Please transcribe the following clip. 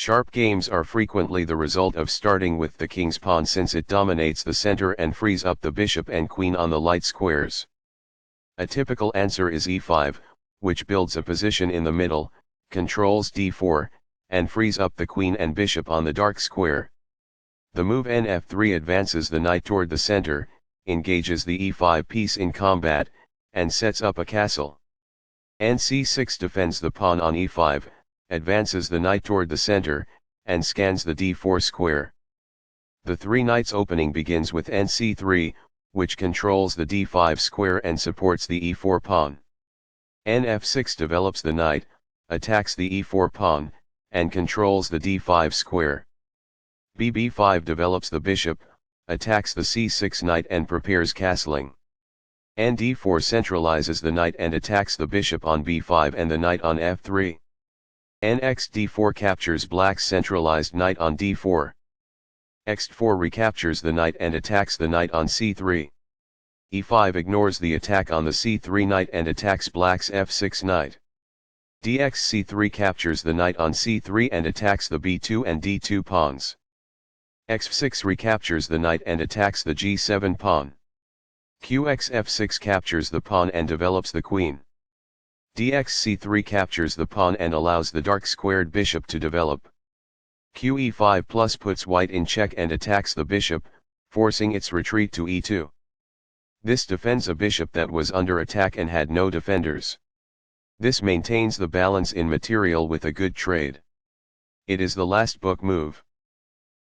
Sharp games are frequently the result of starting with the king's pawn since it dominates the center and frees up the bishop and queen on the light squares. A typical answer is e5, which builds a position in the middle, controls d4, and frees up the queen and bishop on the dark square. The move nf3 advances the knight toward the center, engages the e5 piece in combat, and sets up a castle. nc6 defends the pawn on e5, advances the knight toward the center, and scans the d4 square. The three knights opening begins with nc3, which controls the d5 square and supports the e4 pawn. nf6 develops the knight, attacks the e4 pawn, and controls the d5 square. bb5 develops the bishop, attacks the c6 knight and prepares castling. nd4 centralizes the knight and attacks the bishop on b5 and the knight on f3. nxd4 captures black's centralized knight on d4. x4 recaptures the knight and attacks the knight on c3. e5 ignores the attack on the c3 knight and attacks black's f6 knight. dxc3 captures the knight on c3 and attacks the b2 and d2 pawns. x6 recaptures the knight and attacks the g7 pawn. qxf6 captures the pawn and develops the queen. dxc3 captures the pawn and allows the dark squared bishop to develop. qe5 plus puts white in check and attacks the bishop, forcing its retreat to e2. This defends a bishop that was under attack and had no defenders. This maintains the balance in material with a good trade. It is the last book move.